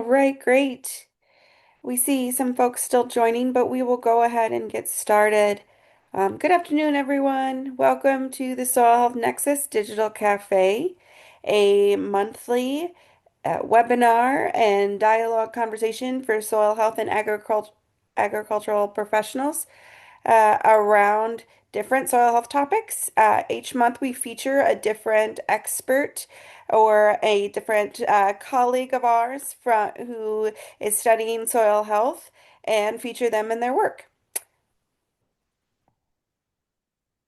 right, great. We see some folks still joining, but we will go ahead and get started. Good afternoon, everyone. Welcome to the Soil Health Nexus Digital Cafe, a monthly webinar and dialogue conversation for soil health and agricultural professionals around different soil health topics. Each month we feature a different expert or a different colleague of ours who is studying soil health and feature them in their work.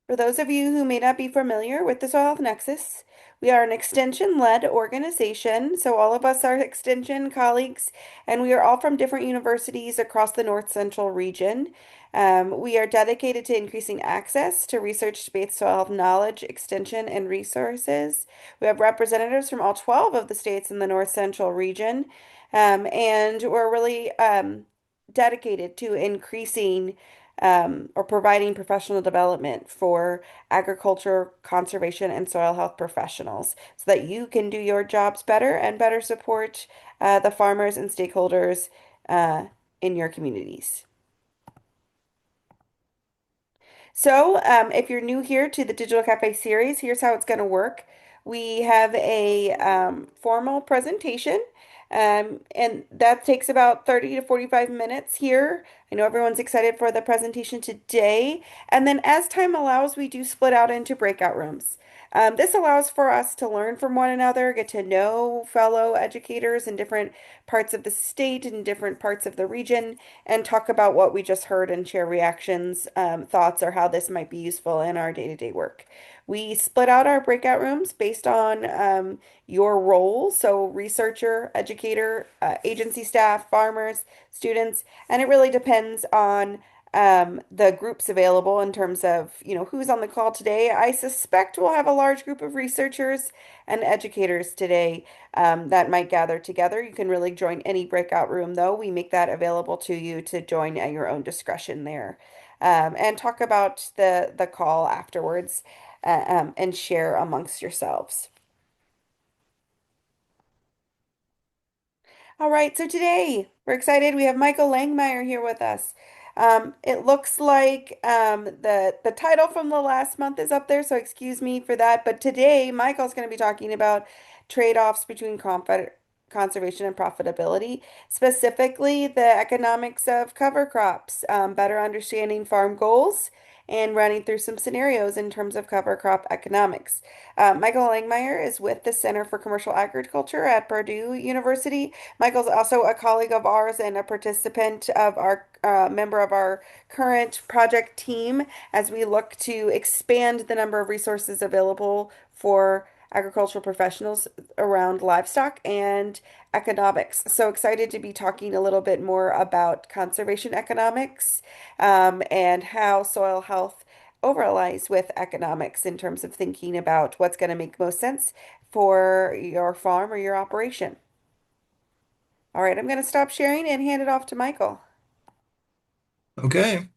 For those of you who may not be familiar with the Soil Health Nexus, we are an extension-led organization, so all of us are extension colleagues, and we are all from different universities across the North Central region. We are dedicated to increasing access to research-based soil health knowledge, extension, and resources. We have representatives from all 12 of the states in the North Central region, and we're really dedicated to increasing or providing professional development for agriculture, conservation, and soil health professionals so that you can do your jobs better and better support the farmers and stakeholders in your communities. So, if you're new here to the Digital Cafe series, here's how it's going to work. We have a formal presentation, and that takes about 30 to 45 minutes here. I know everyone's excited for the presentation today. And then as time allows, we do split out into breakout rooms. This allows for us to learn from one another, get to know fellow educators in different parts of the state and different parts of the region, and talk about what we just heard and share reactions, thoughts, or how this might be useful in our day-to-day work. We split out our breakout rooms based on your role, so researcher, educator, agency staff, farmers, students, and it really depends on the groups available in terms of, who's on the call today. I suspect we'll have a large group of researchers and educators today that might gather together. You can really join any breakout room, though. We make that available to you to join at your own discretion there and talk about the call afterwards and share amongst yourselves. All right, so today we're excited. We have Michael Langemeier here with us. It looks like the title from the last month is up there, so excuse me for that. But today, Michael's going to be talking about trade-offs between conservation and profitability, specifically the economics of cover crops, better understanding farm goals, and running through some scenarios in terms of cover crop economics. Michael Langemeier is with the Center for Commercial Agriculture at Purdue University. Michael's also a colleague of ours and a participant of our member of our current project team as we look to expand the number of resources available for agricultural professionals around livestock and economics. So excited to be talking a little bit more about conservation economics and how soil health overlays with economics in terms of thinking about what's going to make most sense for your farm or your operation. All right, I'm going to stop sharing and hand it off to Michael. Okay.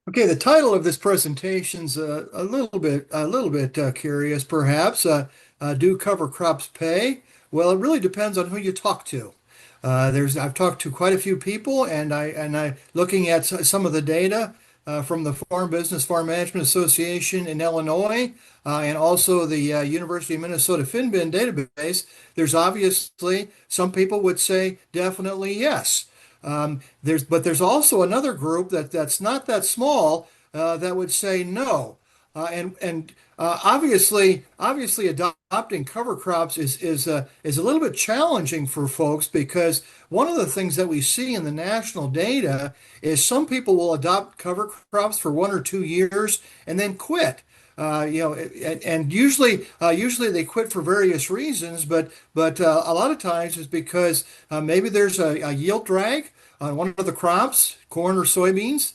Okay, the title of this presentation's a little bit curious, perhaps. Do cover crops pay? Well, it really depends on who you talk to. I've talked to quite a few people, and I looking at some of the data from the Farm Management Association in Illinois, and also the University of Minnesota FinBin database. There's obviously some people would say definitely yes. But there's also another group that's not that small that would say no. Obviously, adopting cover crops is a little bit challenging for folks because one of the things that we see in the national data is some people will adopt cover crops for 1 or 2 years and then quit. And usually they quit for various reasons, but a lot of times it's because maybe there's a yield drag on one of the crops, corn or soybeans.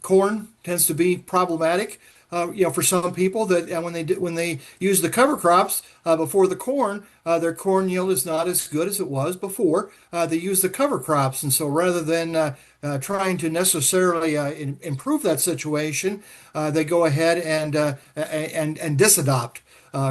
Corn tends to be problematic for some people that when they use the cover crops before the corn, their corn yield is not as good as it was before. They use the cover crops, and so rather than trying to necessarily improve that situation, they go ahead and disadopt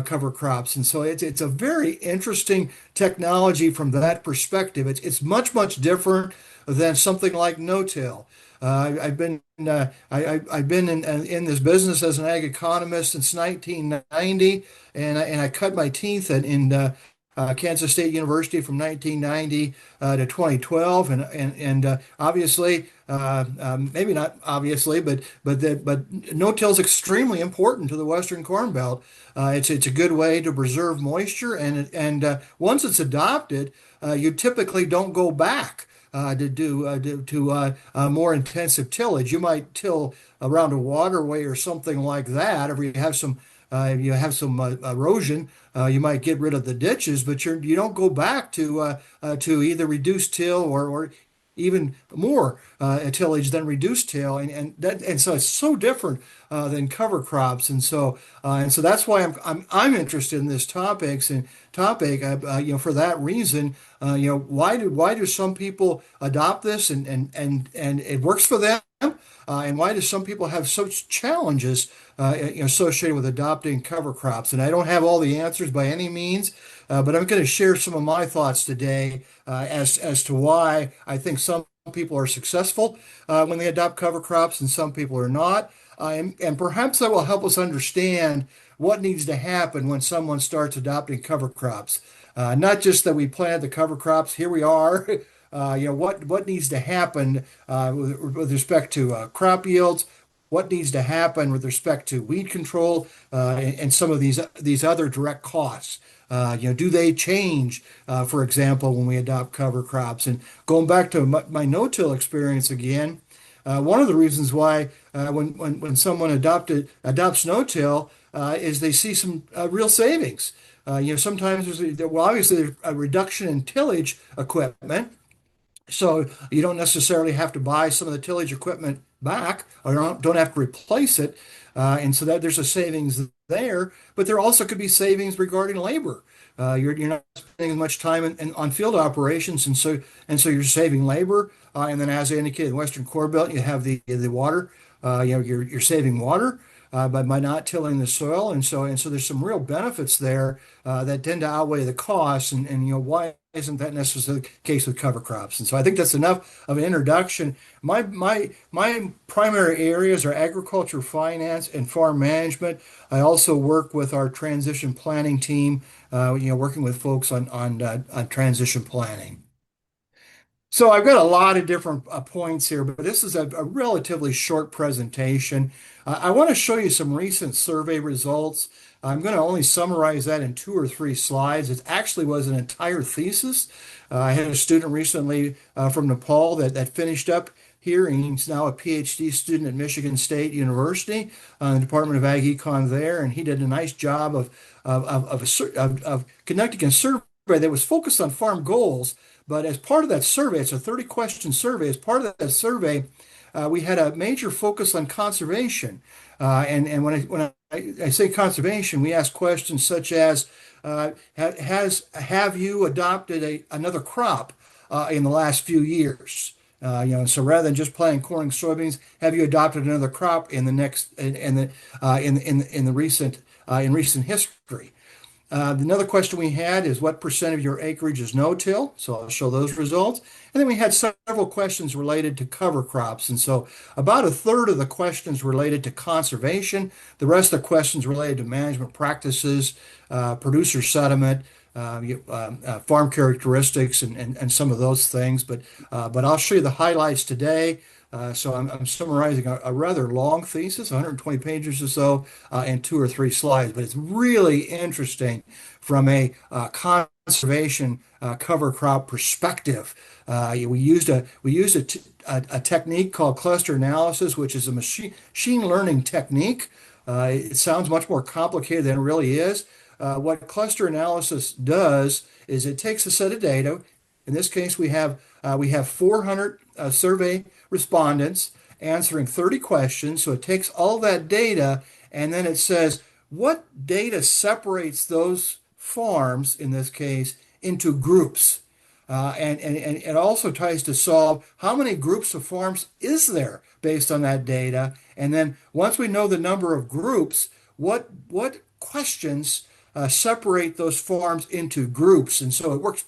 cover crops. And so it's a very interesting technology from that perspective. It's much different than something like no-till. I've been in this business as an ag economist since 1990, and I cut my teeth in Kansas State University from 1990 to 2012, and obviously, maybe not obviously, but no-till is extremely important to the Western Corn Belt. It's a good way to preserve moisture, and once it's adopted, you typically don't go back to do more intensive tillage. You might till around a waterway or something like that, or you have some erosion. You might get rid of the ditches, but you don't go back to either reduce till or even more tillage than reduced till, and so it's so different than cover crops, and so that's why I'm interested in this topic. For that reason, why do some people adopt this and it works for them, and why do some people have such challenges associated with adopting cover crops? And I don't have all the answers by any means, but I'm going to share some of my thoughts today as to why I think some people are successful when they adopt cover crops and some people are not. And perhaps that will help us understand what needs to happen when someone starts adopting cover crops. Not just that we planted the cover crops, here we are. What needs to happen with respect to crop yields? What needs to happen with respect to weed control and some of these other direct costs? Do they change, for example, when we adopt cover crops? And going back to my no-till experience again, one of the reasons why when someone adopts no-till is they see some real savings. Sometimes obviously there's a reduction in tillage equipment, so you don't necessarily have to buy some of the tillage equipment back or don't have to replace it. And so that there's a savings there, but there also could be savings regarding labor. You're not spending as much time on field operations, and so you're saving labor. And then, as I indicated, in Western Core Belt, you have the water. You're saving water by not tilling the soil, and so there's some real benefits there that tend to outweigh the costs. And why isn't that necessarily the case with cover crops? And so I think that's enough of an introduction. My primary areas are agriculture, finance, and farm management. I also work with our transition planning team, working with folks on transition planning. So I've got a lot of different points here, but this is a relatively short presentation. I want to show you some recent survey results. I'm going to only summarize that in 2 or 3 slides. It actually was an entire thesis. I had a student recently from Nepal that finished up here, and he's now a PhD student at Michigan State University, in the Department of Ag Econ there, and he did a nice job of conducting a survey that was focused on farm goals. But as part of that survey, it's a 30-question survey. As part of that survey, we had a major focus on conservation. And when I say conservation, we ask questions such as, have you adopted another crop in the last few years? So rather than just planting corn and soybeans, have you adopted another crop in the next in the recent history? Another question we had is what percent of your acreage is no-till? So I'll show those results. And then we had several questions related to cover crops. And so about a third of the questions related to conservation. The rest of the questions related to management practices, producer sentiment, farm characteristics, and some of those things. But I'll show you the highlights today. So I'm summarizing a rather long thesis, 120 pages or so, in 2 or 3 slides, but it's really interesting from a conservation cover crop perspective. We used a technique called cluster analysis, which is a machine learning technique. It sounds much more complicated than it really is. What cluster analysis does is it takes a set of data. In this case, we have 400 survey respondents answering 30 questions. So it takes all that data and then it says what data separates those farms, in this case, into groups. And it also tries to solve how many groups of farms is there based on that data. And then once we know the number of groups, what questions separate those farms into groups? And so it works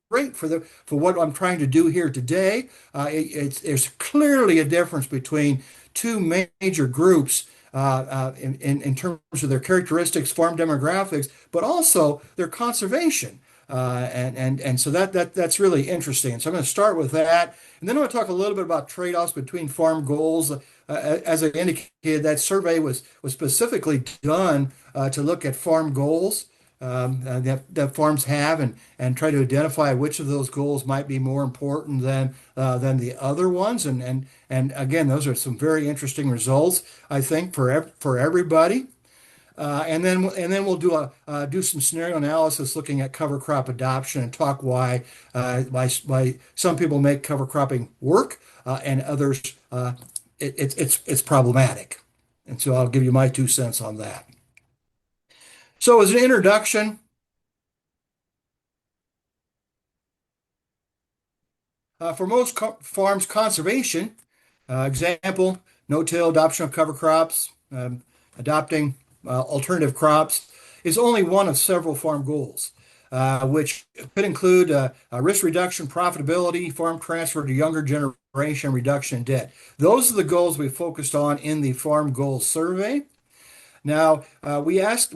great for what I'm trying to do here today. There's clearly a difference between two major groups in terms of their characteristics, farm demographics, but also their conservation. And so that's really interesting. So I'm going to start with that, and then I'm going to talk a little bit about trade-offs between farm goals. As I indicated, that survey was specifically done to look at farm goals that farms have, and try to identify which of those goals might be more important than the other ones. And again, those are some very interesting results, I think, for everybody. And then we'll do some scenario analysis looking at cover crop adoption and talk why some people make cover cropping work and others it's problematic. And so I'll give you my 2 cents on that. So as an introduction, for most farms, conservation, example, no-till adoption of cover crops, adopting alternative crops, is only one of several farm goals, which could include risk reduction, profitability, farm transfer to younger generation, reduction in debt. Those are the goals we focused on in the Farm Goals Survey. Now, we asked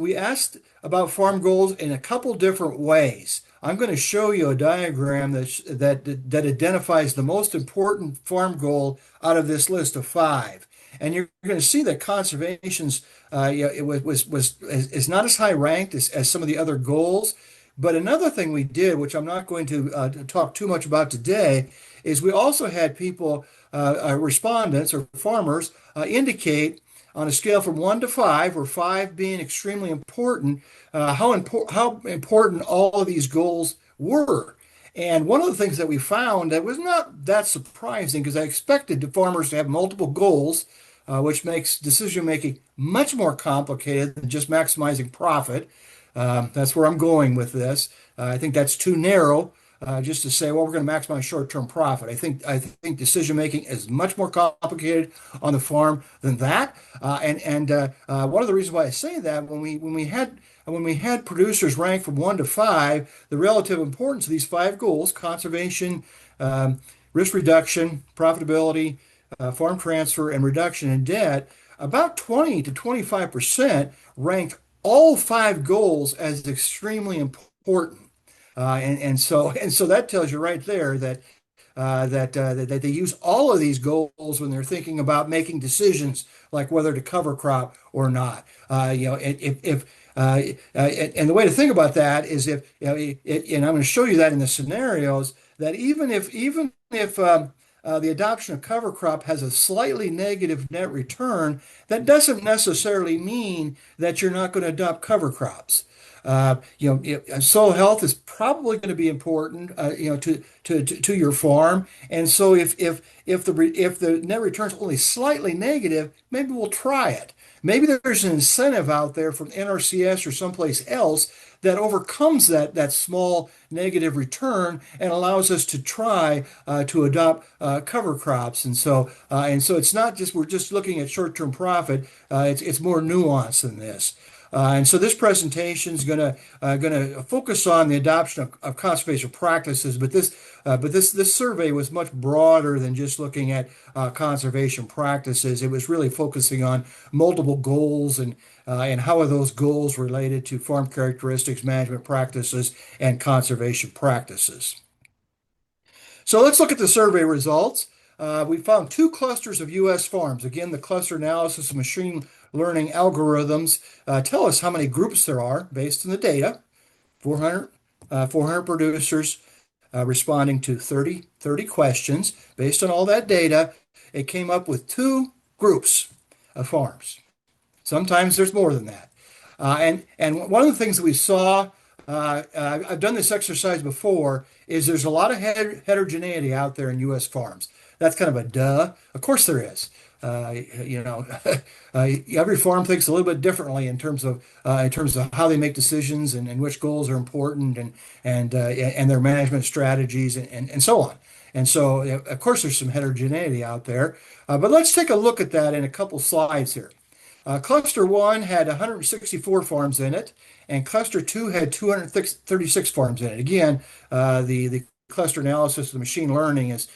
about farm goals in a couple different ways. I'm going to show you a diagram that identifies the most important farm goal out of this list of five. And you're going to see that conservation's it is not as high ranked as some of the other goals. But another thing we did, which I'm not going to talk too much about today, is we also had people, respondents or farmers, indicate on a scale from 1 to 5, where 5 being extremely important, how important all of these goals were. And one of the things that we found that was not that surprising, because I expected the farmers to have multiple goals, which makes decision making much more complicated than just maximizing profit. That's where I'm going with this. I think that's too narrow, just to say, well, we're going to maximize short-term profit. I think decision making is much more complicated on the farm than that. And one of the reasons why I say that, when we had producers rank from 1 to 5, the relative importance of these five goals: conservation, risk reduction, profitability, farm transfer, and reduction in debt, about 20 to 25% ranked all five goals as extremely important. And so that tells you right there that they use all of these goals when they're thinking about making decisions like whether to cover crop or not. If and the way to think about that is, and I'm going to show you that in the scenarios, that even if the adoption of cover crop has a slightly negative net return, that doesn't necessarily mean that you're not going to adopt cover crops. Soil health is probably going to be important, to your farm. And so if the net return is only slightly negative, maybe we'll try it. Maybe there's an incentive out there from NRCS or someplace else that overcomes that small negative return and allows us to try to adopt cover crops. And so it's not just we're just looking at short-term profit. It's more nuanced than this. And so this presentation is going to focus on the adoption of conservation practices, but this survey was much broader than just looking at conservation practices. It was really focusing on multiple goals and how are those goals related to farm characteristics, management practices, and conservation practices. So let's look at the survey results. We found two clusters of U.S. farms. Again, the cluster analysis of machine learning algorithms tell us how many groups there are based on the data. 400 producers responding to 30 questions. Based on all that data, it came up with two groups of farms. Sometimes there's more than that. And one of the things that we saw, I've done this exercise before, is there's a lot of heterogeneity out there in U.S. farms. That's kind of a duh. Of course there is. You know, every farm thinks a little bit differently in terms of how they make decisions and which goals are important and their management strategies and so on. And so, of course, there's some heterogeneity out there. But let's take a look at that in a couple slides here. Cluster 1 had 164 farms in it, and Cluster 2 had 236 farms in it. Again, the cluster analysis, the machine learning is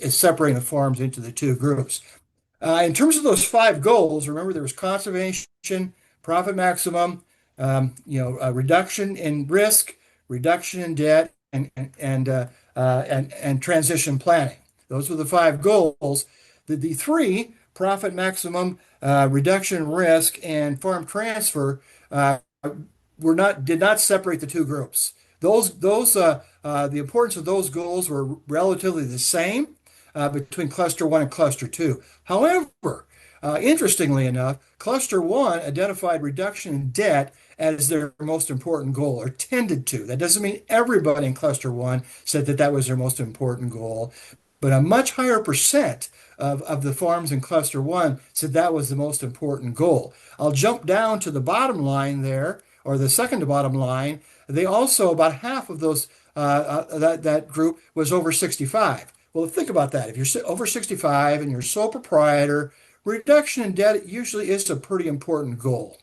separating the farms into the two groups. In terms of those five goals, remember there was conservation, profit maximum, reduction in risk, reduction in debt, and transition planning. Those were the five goals. The three, profit maximum, reduction in risk, and farm transfer, did not separate the two groups. The importance of those goals were relatively the same between Cluster 1 and Cluster 2. However, interestingly enough, Cluster 1 identified reduction in debt as their most important goal, or tended to. That doesn't mean everybody in Cluster 1 said that that was their most important goal, but a much higher percent of the farms in Cluster 1 said that was the most important goal. I'll jump down to the bottom line there, or the second to bottom line. They also, about half of that group was over 65. Well, think about that. If you're over 65 and you're sole proprietor, reduction in debt usually is a pretty important goal,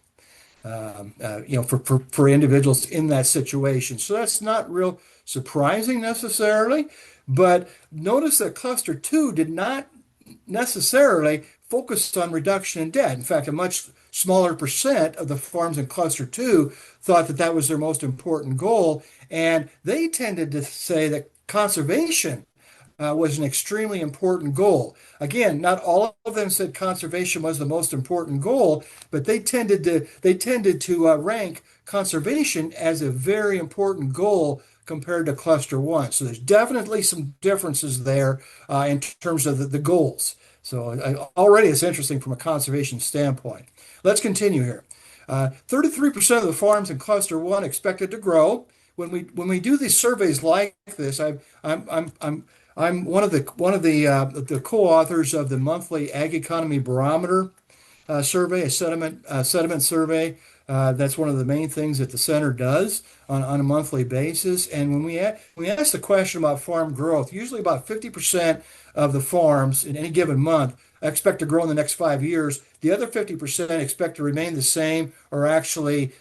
for individuals in that situation. So that's not real surprising necessarily. But notice that Cluster 2 did not necessarily focus on reduction in debt. In fact, a much smaller percent of the farms in Cluster 2 thought that that was their most important goal. And they tended to say that conservation was an extremely important goal. Again, not all of them said conservation was the most important goal, but they tended to rank conservation as a very important goal compared to Cluster 1. So there's definitely some differences there in terms of the goals. So already it's interesting from a conservation standpoint. Let's continue here. 33% of the farms in Cluster 1 expected to grow. When we do these surveys like this, I'm one of the co-authors of the monthly Ag Economy Barometer survey, a sediment survey. That's one of the main things that the center does on a monthly basis. And when we ask the question about farm growth, usually about 50% of the farms in any given month expect to grow in the next 5 years. The other 50% expect to remain the same or actually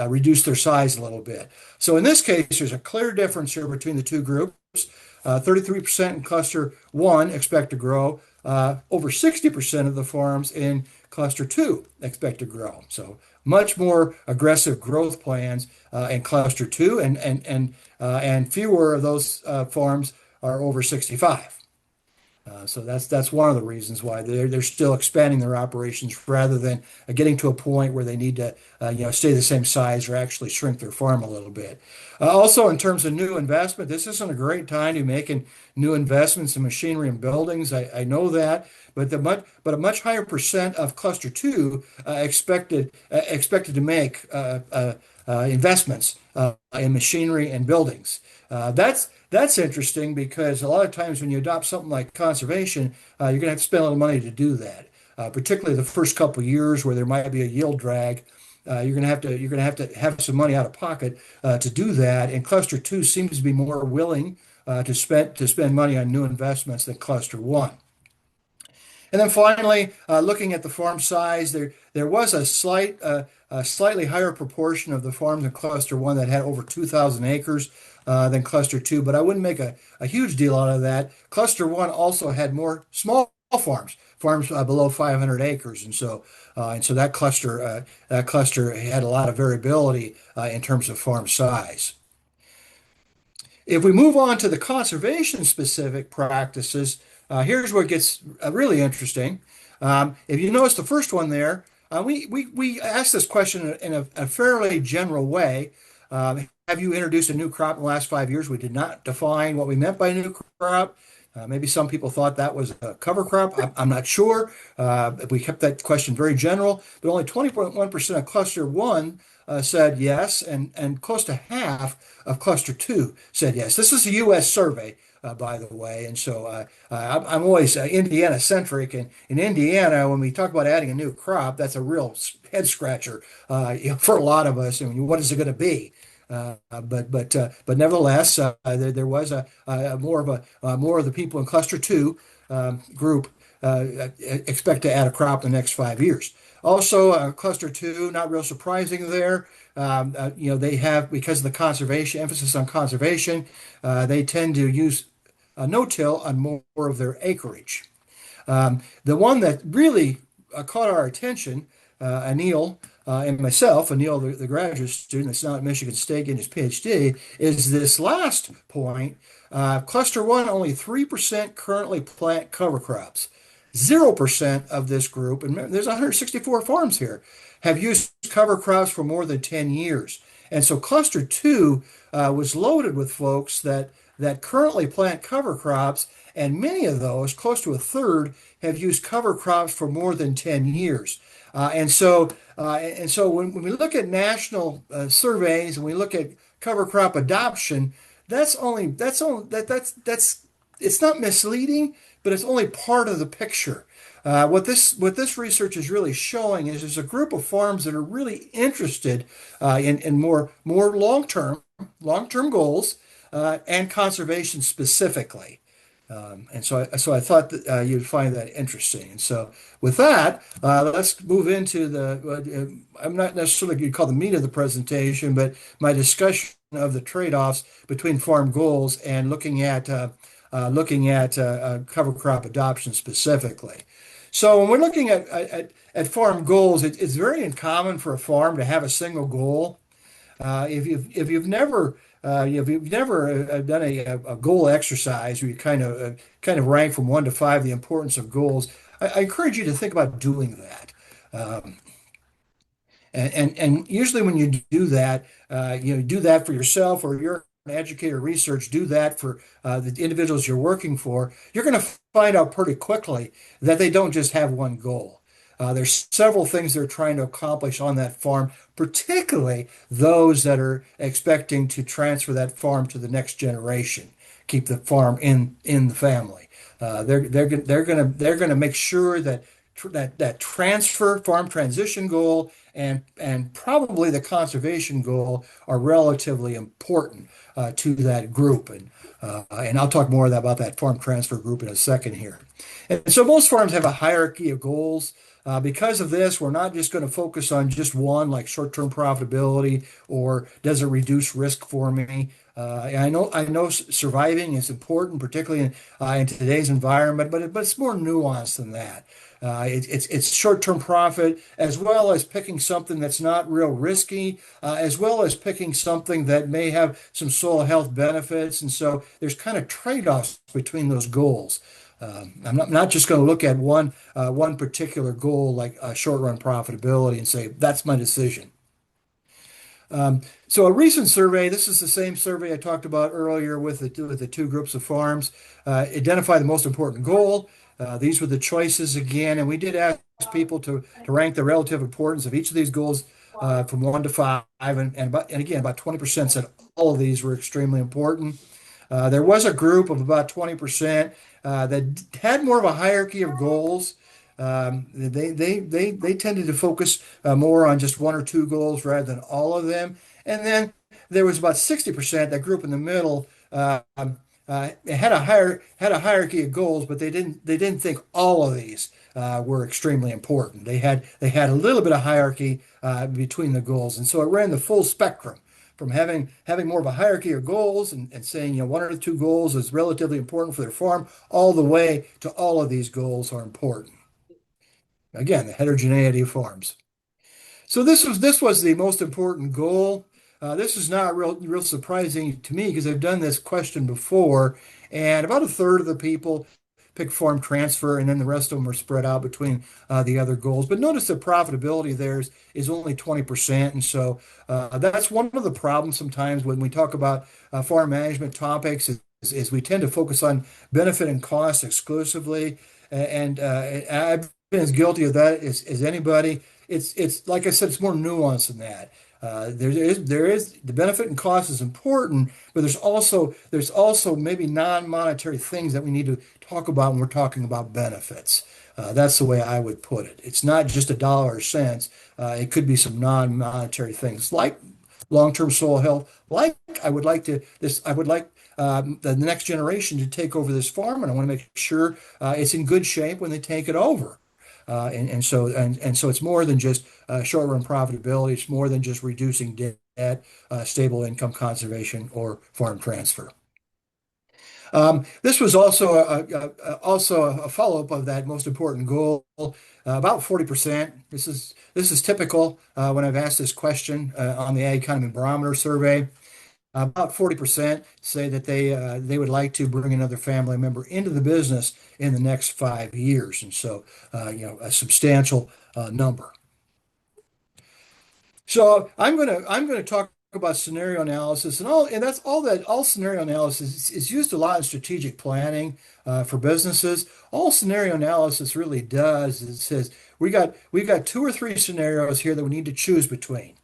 reduce their size a little bit. So in this case, there's a clear difference here between the two groups. 33% in Cluster 1 expect to grow. Over 60% of the farms in Cluster 2 expect to grow. So much more aggressive growth plans in Cluster 2, and fewer of those farms are over 65. So that's one of the reasons why they're still expanding their operations rather than getting to a point where they need to stay the same size or actually shrink their farm a little bit. Also, in terms of new investment, this isn't a great time to be making new investments in machinery and buildings. I know that, but a much higher percent of Cluster 2 expected to make investments in machinery and buildings. That's interesting because a lot of times when you adopt something like conservation, you're going to have to spend a little money to do that. Particularly the first couple of years where there might be a yield drag, you're going to have some money out of pocket to do that. And Cluster 2 seems to be more willing to spend money on new investments than Cluster 1. And then finally, looking at the farm size, there was a slightly higher proportion of the farms in Cluster 1 that had over 2,000 acres than Cluster 2, but I wouldn't make a huge deal out of that. Cluster 1 also had more small farms below 500 acres, and so that cluster had a lot of variability in terms of farm size. If we move on to the conservation specific practices, here's where it gets really interesting. If you notice the first one there, we asked this question in a fairly general way. Have you introduced a new crop in the last 5 years? We did not define what we meant by a new crop. Maybe some people thought that was a cover crop. I'm not sure. We kept that question very general, but only 20.1% of Cluster 1 said yes, and close to half of Cluster 2 said yes. This is a U.S. survey, by the way. And so I'm always Indiana centric. And in Indiana, when we talk about adding a new crop, that's a real head scratcher for a lot of us. I mean, what is it going to be? But nevertheless, there was more of the people in cluster two group expect to add a crop in the next 5 years. Also, cluster two, not real surprising there. They have, because of the conservation emphasis on conservation, they tend to use no-till on more of their acreage. The one that really caught our attention, Anil and myself, Anil, the graduate student that's now at Michigan State getting his PhD, is this last point. Cluster one, only 3% currently plant cover crops. 0% of this group, and there's 164 farms here, have used cover crops for more than 10 years. And so cluster two was loaded with folks that currently plant cover crops, and many of those, close to a third, have used cover crops for more than 10 years. And so when we look at national surveys and we look at cover crop adoption, that's it's not misleading, but it's only part of the picture. What this research is really showing is there's a group of farms that are really interested in more long-term goals and conservation specifically. And so I thought that you'd find that interesting. And so with that, let's move into I'm not necessarily going to call the meat of the presentation, but my discussion of the trade-offs between farm goals and looking at cover crop adoption specifically. So when we're looking at farm goals, it's very uncommon for a farm to have a single goal. If you've never done a goal exercise where you kind of rank from 1 to 5 the importance of goals, I encourage you to think about doing that. Um, and usually when you do that, do that for yourself or you're an educator research, do that for the individuals you're working for, you're going to find out pretty quickly that they don't just have one goal. There's several things they're trying to accomplish on that farm, particularly those that are expecting to transfer that farm to the next generation, keep the farm in the family. They're gonna make sure that transfer farm transition goal and probably the conservation goal are relatively important to that group. And I'll talk more about that farm transfer group in a second here. And so most farms have a hierarchy of goals. Because of this, we're not just going to focus on just one, like short-term profitability or does it reduce risk for me. I know surviving is important, particularly in today's environment, but it's more nuanced than that. It's short-term profit as well as picking something that's not real risky, as well as picking something that may have some soil health benefits. And so there's kind of trade-offs between those goals. I'm not just going to look at one particular goal like short-run profitability and say that's my decision. So a recent survey, this is the same survey I talked about earlier with the two groups of farms, identify the most important goal. These were the choices again, and we did ask people to rank the relative importance of each of these goals from 1 to 5, and again, about 20% said all of these were extremely important. There was a group of about 20% that had more of a hierarchy of goals. They tended to focus more on just one or two goals rather than all of them. And then there was about 60%, that group in the middle, had a hierarchy of goals, but they didn't think all of these were extremely important. They had a little bit of hierarchy between the goals, and so it ran the full spectrum from having more of a hierarchy of goals and saying, one or two goals is relatively important for their farm, all the way to all of these goals are important. Again, the heterogeneity of farms. So this was the most important goal. This is not real surprising to me because I've done this question before, and about a third of the people pick farm transfer, and then the rest of them are spread out between the other goals. But notice the profitability there is only 20%, and so that's one of the problems sometimes when we talk about farm management topics is we tend to focus on benefit and cost exclusively, and I've been as guilty of that as anybody. It's like I said, it's more nuanced than that. There is the benefit and cost is important, but there's also maybe non-monetary things that we need to talk about when we're talking about benefits. That's the way I would put it. It's not just a dollar or cents. It could be some non-monetary things like long-term soil health. Like I would like the next generation to take over this farm, and I want to make sure it's in good shape when they take it over. And so it's more than just short-run profitability. It's more than just reducing debt, stable income conservation, or farm transfer. This was also a follow-up of that most important goal, about 40%. This is typical when I've asked this question on the Ag Economy Barometer survey. About 40% say that they would like to bring another family member into the business in the next 5 years, and so a substantial number. So I'm gonna talk about scenario analysis and that's all scenario analysis is used a lot in strategic planning for businesses. All scenario analysis really does is it says we got two or three scenarios here that we need to choose between.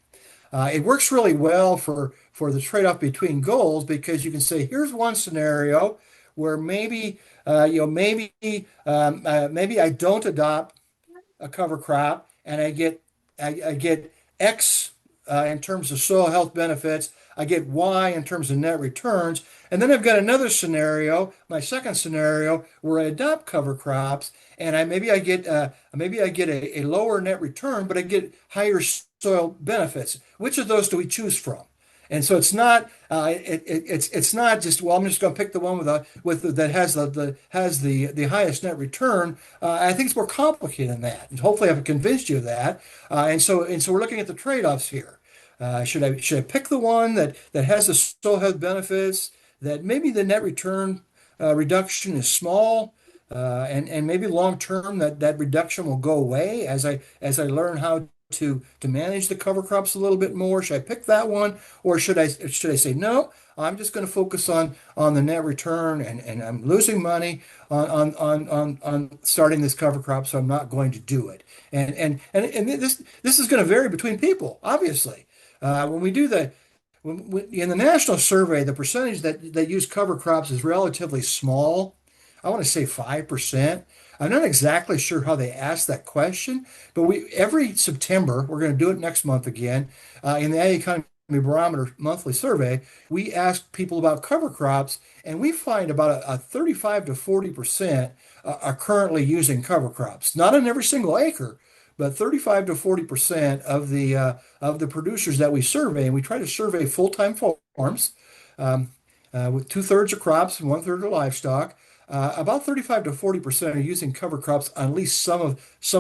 It works really well for the trade-off between goals because you can say, here's one scenario where maybe I don't adopt a cover crop and I get X in terms of soil health benefits. I get Y in terms of net returns. And then I've got another scenario, my second scenario, where I adopt cover crops and maybe I get a lower net return, but I get higher soil benefits. Which of those do we choose from? And so it's not just, well, I'm just going to pick the one that has the highest net return. I think it's more complicated than that. And hopefully I've convinced you of that. And so we're looking at the trade-offs here. Should I pick the one that has the soil health benefits, that maybe the net return reduction is small, and maybe long term that reduction will go away as I learn how to manage the cover crops a little bit more? Should I pick that one, or should I say no? I'm just going to focus on the net return, and I'm losing money on starting this cover crop, so I'm not going to do it. And this is going to vary between people, obviously. When we do in the national survey, the percentage that use cover crops is relatively small. I want to say 5%. I'm not exactly sure how they asked that question, but every September, we're going to do it next month again, in the Ag Economy Barometer monthly survey, we ask people about cover crops, and we find about a 35 to 40% are currently using cover crops. Not on every single acre, but 35 to 40% of the producers that we survey, and we try to survey full-time farms, with two-thirds of crops and one-third of livestock. About 35 to 40% are using cover crops on at least some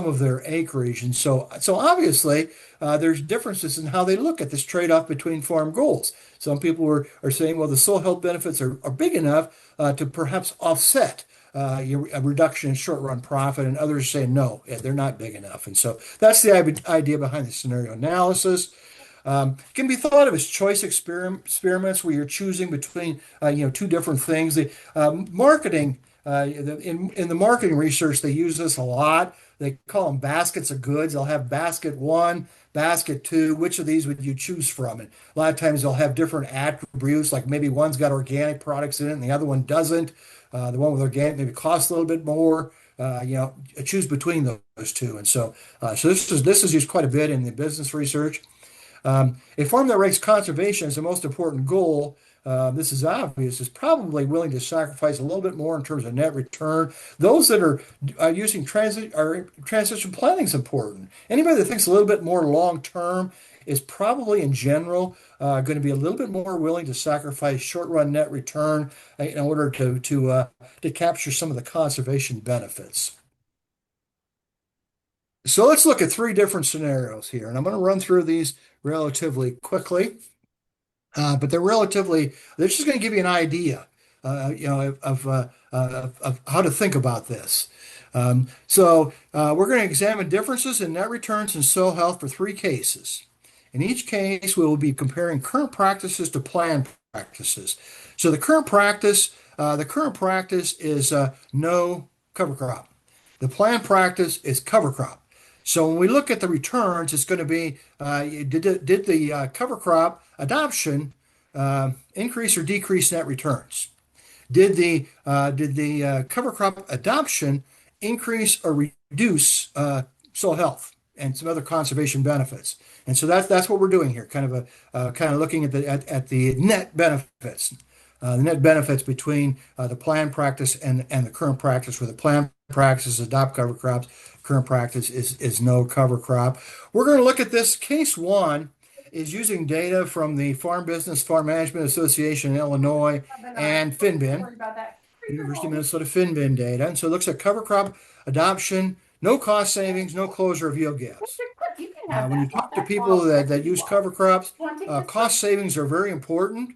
of their acreage. And so obviously, there's differences in how they look at this trade-off between farm goals. Some people are saying, well, the soil health benefits are big enough to perhaps offset a reduction in short-run profit, and others say no, they're not big enough. And so that's the idea behind the scenario analysis. It can be thought of as choice experiments where you're choosing between two different things. The marketing in the marketing research they use this a lot. They call them baskets of goods. They'll have basket one, basket two. Which of these would you choose from? And a lot of times they'll have different attributes, like maybe one's got organic products in it and the other one doesn't. The one with organic maybe costs a little bit more. Choose between those two. And so this is used quite a bit in the business research. A farm that ranks conservation as the most important goal, this is obvious, is probably willing to sacrifice a little bit more in terms of net return. Those that are using transition planning is important. Anybody that thinks a little bit more long term is probably in general going to be a little bit more willing to sacrifice short run net return in order to capture some of the conservation benefits. So let's look at three different scenarios here, and I'm going to run through these relatively quickly, but they're just going to give you an idea, of how to think about this. We're going to examine differences in net returns and soil health for three cases. In each case, we will be comparing current practices to planned practices. So the current practice is no cover crop. The planned practice is cover crop. So when we look at the returns, it's going to be did the cover crop adoption increase or decrease net returns? Did the cover crop adoption increase or reduce soil health and some other conservation benefits? And so that's what we're doing here, kind of looking at the net benefits, the net benefits between the planned practice and the current practice, where the planned practice is adopt cover crops, current practice is no cover crop. We're going to look at this case one is using data from the Farm Business Farm Management Association in Illinois and Finbin, University of Minnesota Finbin data. And so it looks at cover crop adoption, no cost savings, no closure of yield gaps. When you talk to people that use cover crops, cost savings are very important.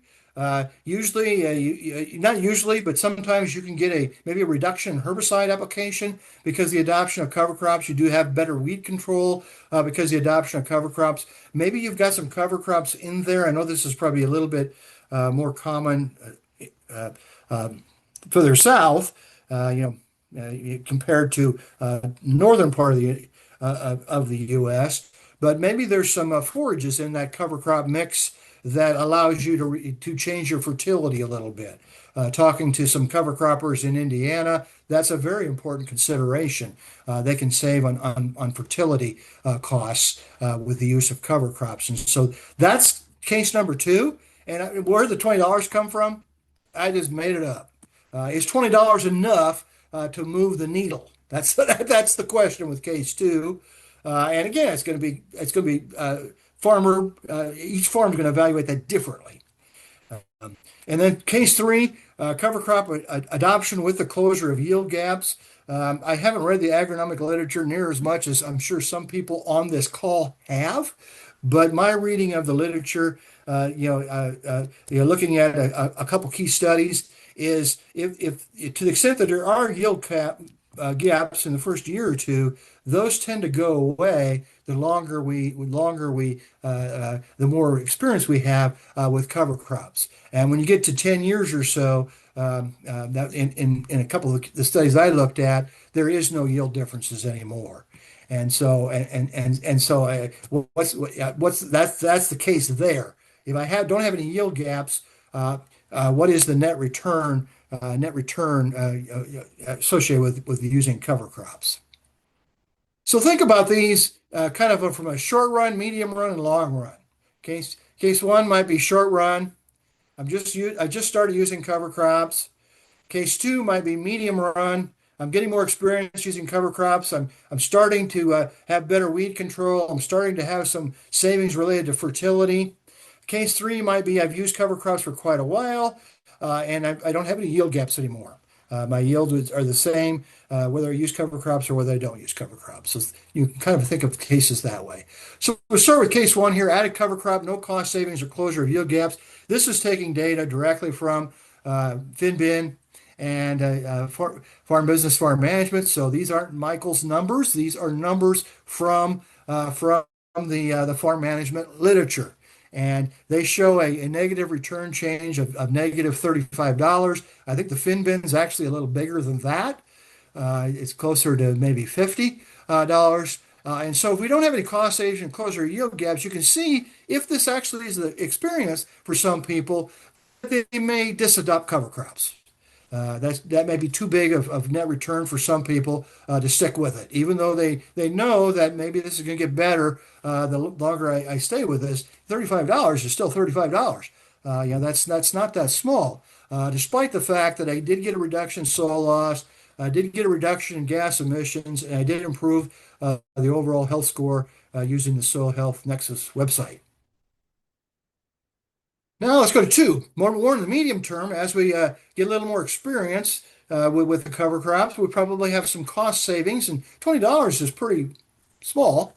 Usually, not usually, but sometimes you can get maybe a reduction in herbicide application because the adoption of cover crops. You do have better weed control because the adoption of cover crops. Maybe you've got some cover crops in there. I know this is probably a little bit more common uh, further south, compared to northern part of the U.S. But maybe there's some forages in that cover crop mix that allows you to change your fertility a little bit. Talking to some cover croppers in Indiana, that's a very important consideration. They can save on fertility costs with the use of cover crops. And so that's case number two. And where did the $20 come from? I just made it up. Is $20 enough to move the needle? That's the question with case two. And again, it's going to be farmer. Each farm is going to evaluate that differently. And then case three, cover crop adoption with the closure of yield gaps. I haven't read the agronomic literature near as much as I'm sure some people on this call have, but my reading of the literature, looking at a couple key studies, is if to the extent that there are gaps in the first year or two, those tend to go away the more experience we have with cover crops. And when you get to 10 years or so, that in a couple of the studies I looked at, there is no yield differences anymore. And so that's the case there. If I don't have any yield gaps, what is the net return associated with using cover crops? So think about these from a short run, medium run, and long run. Case one might be short run. I just started using cover crops. Case two might be medium run. I'm getting more experience using cover crops. I'm starting to have better weed control. I'm starting to have some savings related to fertility. Case three might be I've used cover crops for quite a while, and I don't have any yield gaps anymore. My yields are the same whether I use cover crops or whether I don't use cover crops. So you can kind of think of cases that way. So we'll start with case one here, added cover crop, no cost savings or closure of yield gaps. This is taking data directly from Finbin and Farm Business Farm Management. So these aren't Michael's numbers. These are numbers from the farm management literature. And they show a negative return change of negative $35. I think the Finbin is actually a little bigger than that. It's closer to maybe $50. And so if we don't have any cost savings and closure yield gaps, you can see if this actually is the experience for some people, they may disadopt cover crops. That may be too big of net return for some people to stick with it, even though they know that maybe this is going to get better the longer I stay with this. $35 is still $35. That's not that small, despite the fact that I did get a reduction in soil loss, I did get a reduction in gas emissions, and I did improve the overall health score using the Soil Health Nexus website. Now let's go to two, more in the medium term. As we get a little more experience with the cover crops, we probably have some cost savings, and $20 is pretty small.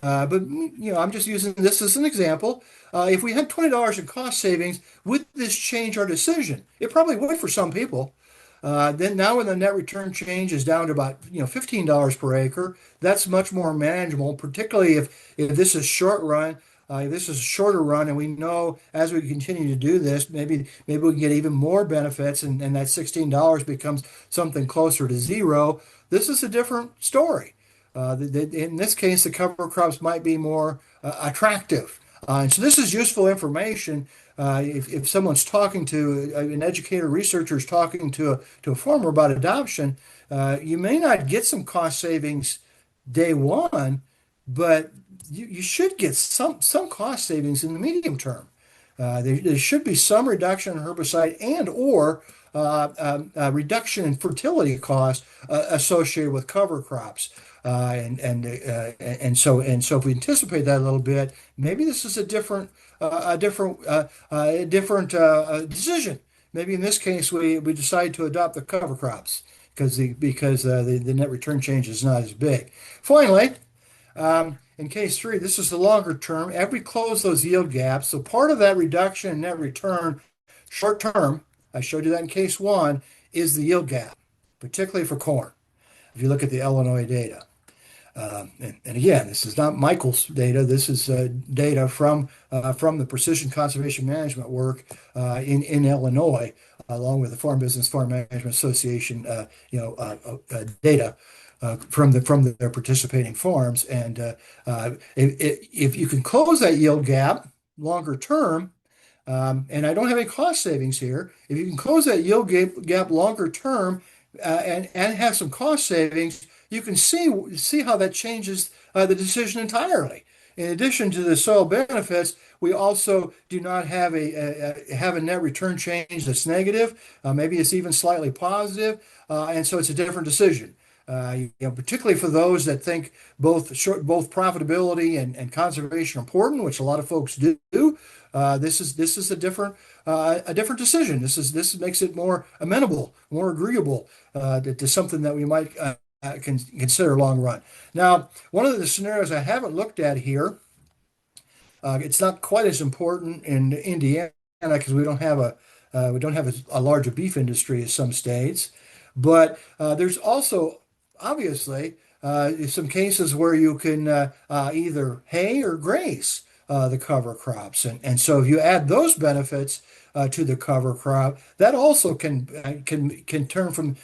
But I'm just using this as an example. If we had $20 in cost savings, would this change our decision? It probably would for some people. Then now when the net return change is down to about $15 per acre, that's much more manageable, particularly if this is short run. This is a shorter run, and we know as we continue to do this, maybe we can get even more benefits, and that $16 becomes something closer to zero. This is a different story. In this case, the cover crops might be more attractive. And so this is useful information. If someone's talking to an educator, researcher is talking to a farmer about adoption, you may not get some cost savings day one, but you should get some cost savings in the medium term. There should be some reduction in herbicide and or reduction in fertility costs associated with cover crops. And so if we anticipate that a little bit, maybe this is a different decision. Maybe in this case we decide to adopt the cover crops because the net return change is not as big. Finally, in case three, this is the longer term. As we close those yield gaps, so part of that reduction in net return short term, I showed you that in case one, is the yield gap, particularly for corn. If you look at the Illinois data. And again, this is not Michael's data. This is data from the Precision Conservation Management work in Illinois, along with the Farm Business Farm Management Association, data from their participating farms. And if you can close that yield gap longer term, and I don't have any cost savings here, if you can close that yield gap longer term and have some cost savings, you can see how that changes the decision entirely. In addition to the soil benefits, we also do not have a net return change that's negative. Maybe it's even slightly positive, and so it's a different decision. Particularly for those that think both profitability and conservation are important, which a lot of folks do. This is a different decision. This makes it more amenable, more agreeable to something that we might consider long run. Now, one of the scenarios I haven't looked at here, it's not quite as important in Indiana because we don't have a larger beef industry as some states, but there's also obviously some cases where you can either hay or graze the cover crops, and so if you add those benefits to the cover crop, that also can turn from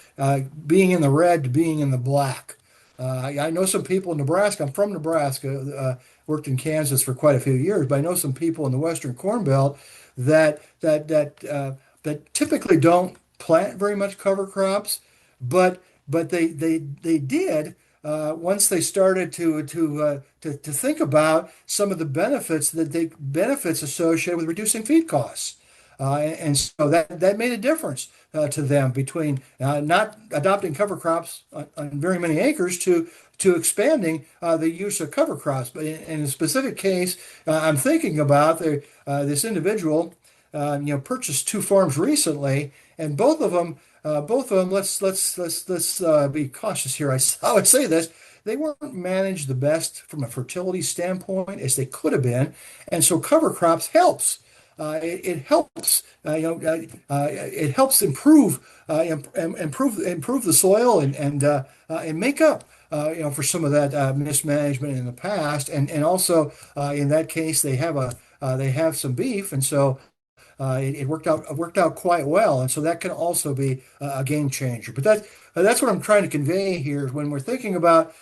being in the red to being in the black. I know some people in Nebraska. I'm from Nebraska. Worked in Kansas for quite a few years, but I know some people in the Western Corn Belt that typically don't plant very much cover crops, but they did once they started to think about some of the benefits associated with reducing feed costs. And so that made a difference to them between not adopting cover crops on very many acres to expanding the use of cover crops. But in a specific case, I'm thinking about this individual, purchased two farms recently, and both of them. Let's be cautious here. I would say this. They weren't managed the best from a fertility standpoint as they could have been, and so cover crops helps. It helps, it helps improve the soil and make up, for some of that mismanagement in the past. And also in that case, they have some beef, and so it worked out quite well. And so that can also be a game changer. But that's what I'm trying to convey here is when we're thinking about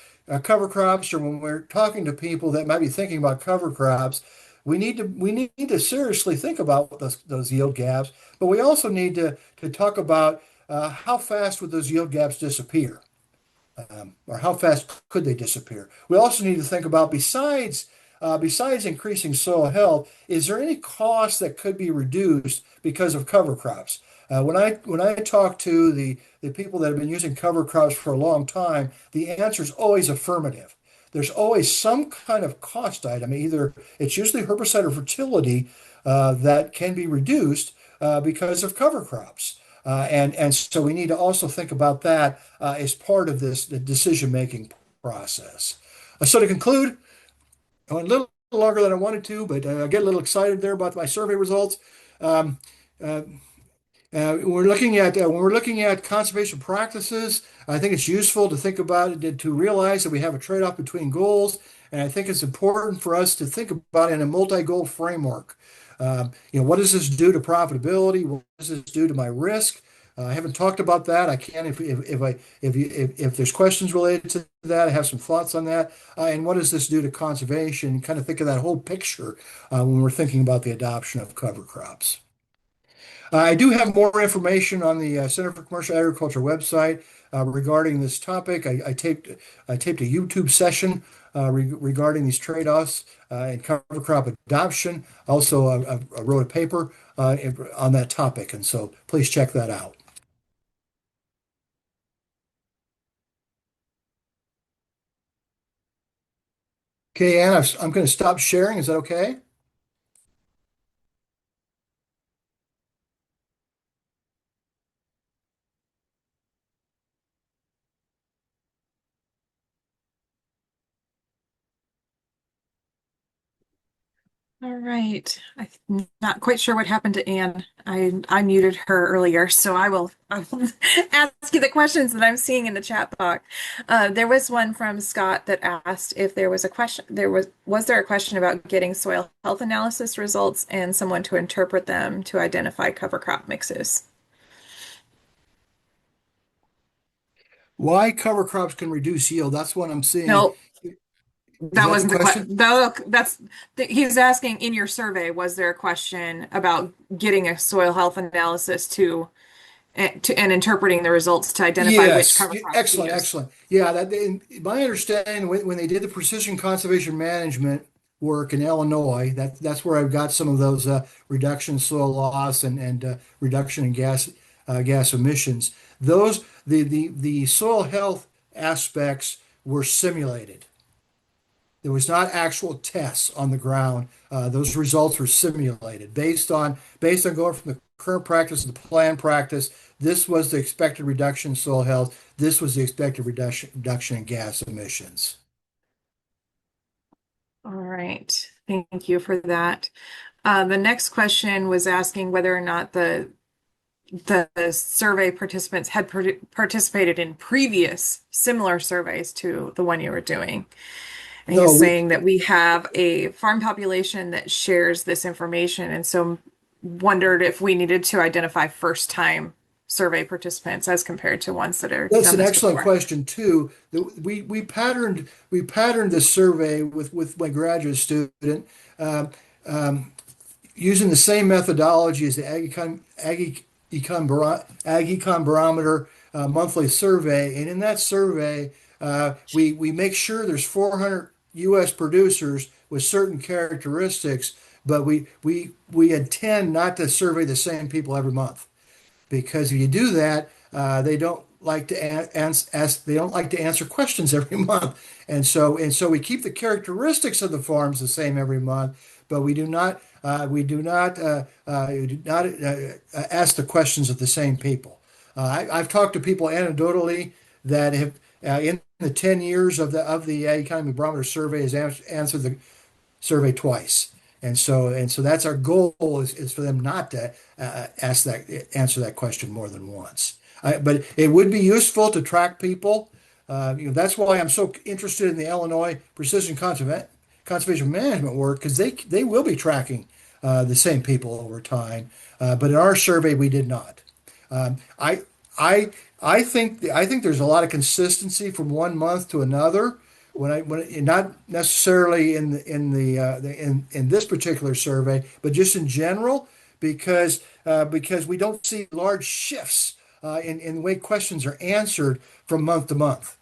cover crops, or when we're talking to people that might be thinking about cover crops, we need to seriously think about those yield gaps, but we also need to talk about how fast would those yield gaps disappear, or how fast could they disappear. We also need to think about besides increasing soil health, is there any cost that could be reduced because of cover crops? When I talk to the people that have been using cover crops for a long time, the answer is always affirmative. There's always some kind of cost item. Either it's usually herbicide or fertility that can be reduced because of cover crops. And so we need to also think about that as part of this the decision-making process. So to conclude, I went a little longer than I wanted to, but I get a little excited there about my survey results. Um, uh, when we're looking at conservation practices, I think it's useful to think about it, to realize that we have a trade-off between goals, and I think it's important for us to think about it in a multi-goal framework. What does this do to profitability? What does this do to my risk? I haven't talked about that. I can if there's questions related to that. I have some thoughts on that. And what does this do to conservation? Kind of think of that whole picture when we're thinking about the adoption of cover crops. I do have more information on the Center for Commercial Agriculture website regarding this topic. I taped a YouTube session regarding these trade-offs and cover crop adoption. Also, I wrote a paper on that topic, and so please check that out. Okay, Ann, I'm going to stop sharing. Is that okay? All right. I'm not quite sure what happened to Anne. I muted her earlier, so I will ask you the questions that I'm seeing in the chat box. There was one from Scott that asked if there was a question. Was there a question about getting soil health analysis results and someone to interpret them to identify cover crop mixes? Why cover crops can reduce yield? That's what I'm seeing. No, Is that that the wasn't the question. question? He's asking in your survey, was there a question about getting a soil health analysis and interpreting the results to identify which Yes, cover crops to excellent, use? excellent. Yeah, in my understanding, when they did the precision conservation management work in Illinois, that's where I've got some of those reduction in soil loss and reduction in gas emissions. The soil health aspects were simulated. There was not actual tests on the ground. Those results were simulated based on going from the current practice to the planned practice. This was the expected reduction in soil health. This was the expected reduction in gas emissions. All right. Thank you for that. The next question was asking whether or not the survey participants had participated in previous similar surveys to the one you were doing. And No, he's we saying that we have a farm population that shares this information, and so wondered if we needed to identify first-time survey participants as compared to ones that are That's done an this excellent before. question too. We patterned this survey with my graduate student. Um, Using the same methodology as the Ag Econ Barometer monthly survey. And in that survey, we make sure there's 400 U.S. producers with certain characteristics, but we intend not to survey the same people every month because if you do that, they don't like to they don't like to answer questions every month, and so we keep the characteristics of the farms the same every month, but we do not ask the questions of the same people. I've talked to people anecdotally that have in the 10 years of the economic barometer survey has answered the survey twice. And so that's our goal is for them not to answer that question more than once. But it would be useful to track people. That's why I'm so interested in the Illinois precision conservation management work because they will be tracking the same people over time. But in our survey, we did not. Um, I I I think there's a lot of consistency from one month to another. Not necessarily in this particular survey, but just in general, because we don't see large shifts in the way questions are answered from month to month.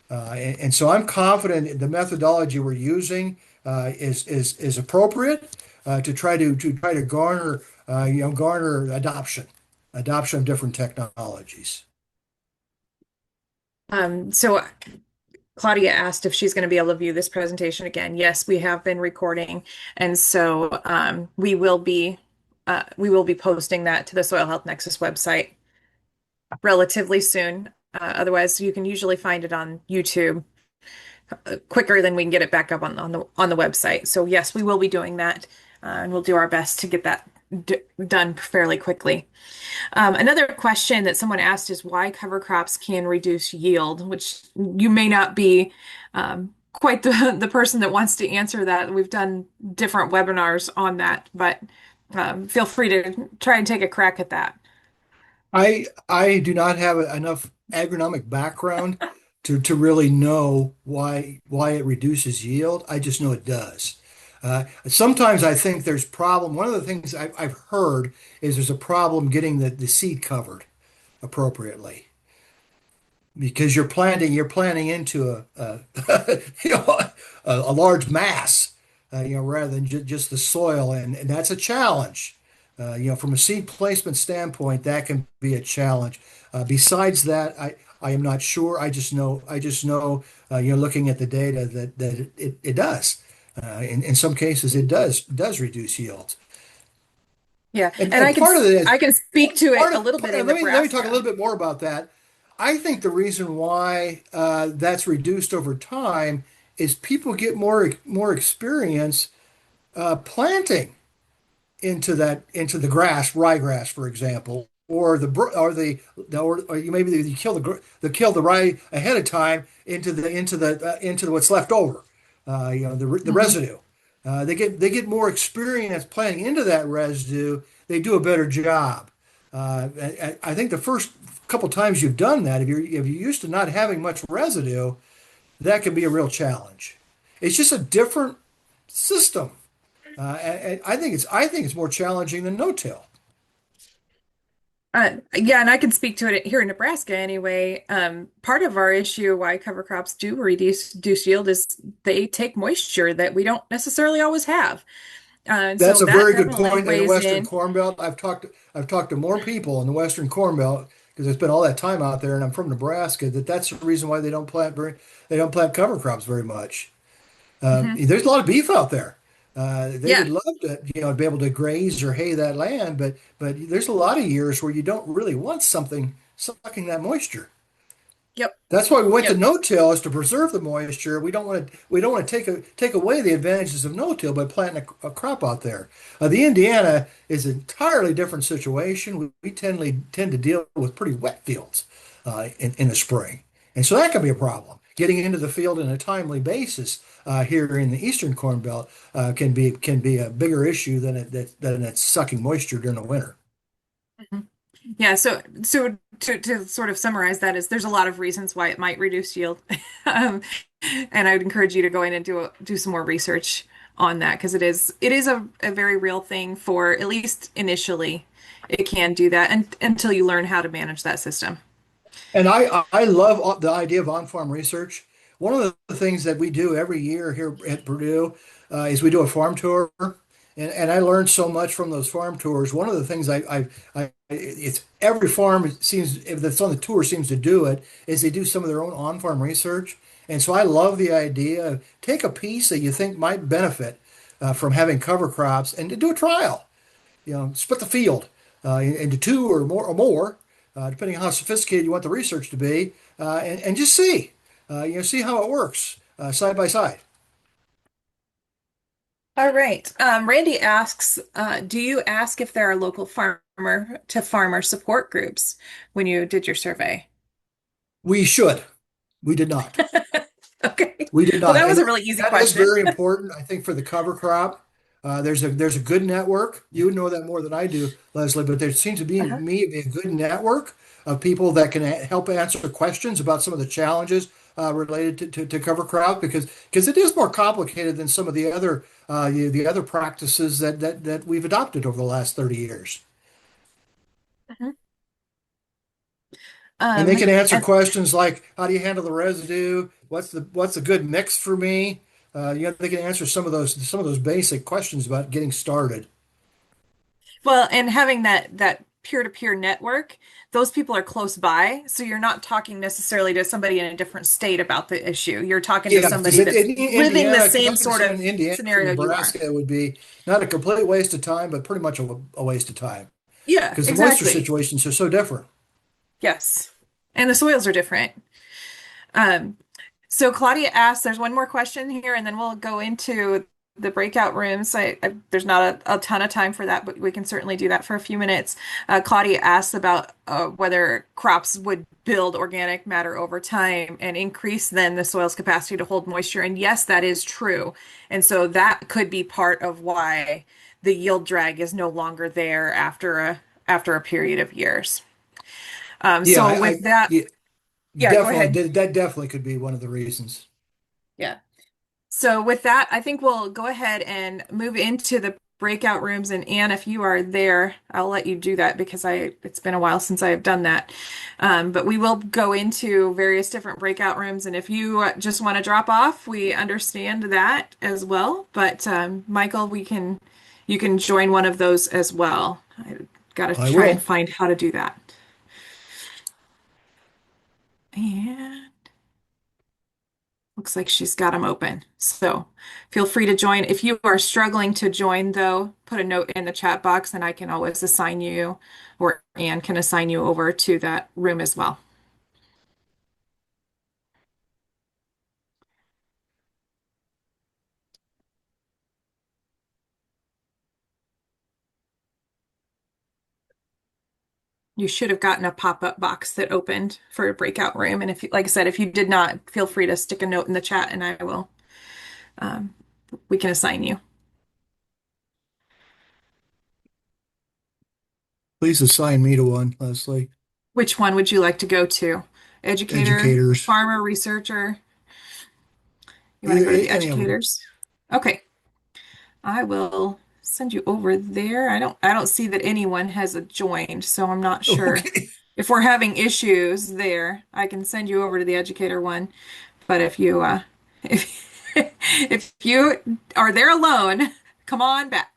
And so I'm confident the methodology we're using is appropriate to try to garner adoption of different technologies. So Claudia asked if she's going to be able to view this presentation again. Yes, we have been recording, and so we will be posting that to the Soil Health Nexus website relatively soon. Otherwise, you can usually find it on YouTube quicker than we can get it back up on the website. So yes, we will be doing that, and we'll do our best to get that done fairly quickly. Another question that someone asked is why cover crops can reduce yield, which you may not be quite the person that wants to answer that. We've done different webinars on that, but feel free to try and take a crack at that. I do not have enough agronomic background to really know why it reduces yield. I just know it does. Sometimes I think there's problem. One of the things I've heard is there's a problem getting the seed covered appropriately because you're planting into you know a large mass, rather than just the soil, and that's a challenge. From a seed placement standpoint, that can be a challenge. Besides that, I am not sure. I just know, looking at the data that it does. In some cases, it does reduce yields. Yeah, And and and part of it I can speak to it a little bit in let me talk a little Nebraska. bit more about that. I think the reason why that's reduced over time is people get more experience planting into the grass, ryegrass, for example, or or you maybe you kill the rye ahead of time into what's left over, the Hmm. residue. They get more experience planting into that residue. They do a better job. I think the first couple times you've done that, if you're used to not having much residue, that can be a real challenge. It's just a different system. I think it's more challenging than no-till. Yeah, and I can speak to it here in Nebraska anyway. Part of our issue why cover crops do reduce yield is they take moisture that we don't necessarily always have. And That's so a that very good definitely point in the weighs Western in. Corn Belt. I've talked to more people in the Western Corn Belt because I spent all that time out there, and I'm from Nebraska. That's the reason why they don't plant cover crops very much. Mhm. There's a lot of beef out there. They would Yeah. love to, be able to graze or hay that land, but there's a lot of years where you don't really want something sucking that moisture. Yep. That's why we went to Yep. no-till is to preserve the moisture. We don't want to take away the advantages of no-till by planting a crop out there. The Indiana is an entirely different situation. We tend to deal with pretty wet fields in the spring, and so that can be a problem. Getting into the field on a timely basis here in the Eastern Corn Belt can be a bigger issue than it's sucking moisture during the winter. Mhm. Yeah, so to sort of summarize that is there's a lot of reasons why it might reduce yield. Um, and I would encourage you to go in and do some more research on that because it is a very real thing for at least initially it can do that and until you learn how to manage that system. And I love the idea of on-farm research. One of the things that we do every year here at Purdue is we do a farm tour, and I learned so much from those farm tours. One of the things it's every farm that's on the tour seems to do it is they do some of their own on-farm research, and so I love the idea of take a piece that you think might benefit from having cover crops and to do a trial. Split the field into two or more, depending on how sophisticated you want the research to be, and just see how it works side by side. All right. Randy asks, do you ask if there are local farmer to farmer support groups when you did your survey? We should. We did not. Okay. We did Well, not, that was and a really easy that is question. very important. I think for the cover crop, there's a good network. You would know that more than I do, Leslie, but there seems to be Uh-huh. me a good network of people that can help answer questions about some of the challenges related to cover crop because it is more complicated than some of the other practices that we've adopted over the last 30 years. Mhm. And they can answer And questions like, how do you handle the residue? What's a good mix for me? They can answer some of those basic questions about getting started. well, and having that peer-to-peer network, those people are close by, so you're not talking necessarily to somebody in a different state about the issue. You're talking to Yeah, because somebody that's in living the Indiana, same talking to sort someone of in Indiana from scenario you are. Nebraska, it would be not a complete waste of time, but pretty much a waste of time Yeah, because the moisture exactly. situations are so different. Yes. And the soils are different. Um, so Claudia asks, there's one more question here, and then we'll go into the breakout rooms. There's not a ton of time for that, but we can certainly do that for a few minutes. Claudia asks about whether crops would build organic matter over time and increase then the soil's capacity to hold moisture. And yes, that is true. And so that could be part of why the yield drag is no longer there after a period of years. Yeah, So with that, yeah, yeah, go definitely ahead. that definitely could be one of the reasons. Yeah. So with that, I think we'll go ahead and move into the breakout rooms. And Anne, if you are there, I'll let you do that because it's been a while since I have done that. But we will go into various different breakout rooms. And if you just want to drop off, we understand that as well. But Michael, you can join one of those as well. I got to I try and will. find how to do that. And looks like she's got them open. So feel free to join. If you are struggling to join, though, put a note in the chat box and I can always assign you, or Anne can assign you over to that room as well. You should have gotten a pop-up box that opened for a breakout room. And if, like I said, if you did not, feel free to stick a note in the chat and um, we can assign you. Please assign me to one, Leslie. Which one would you like to go to? Educator, Educators, farmer, researcher? You want to either go to the any of them. educators? Okay. I will send you over there. I don't see that anyone has joined, so I'm not sure. Okay. If we're having issues there, I can send you over to the educator one. But if you if if you are there alone, come on back.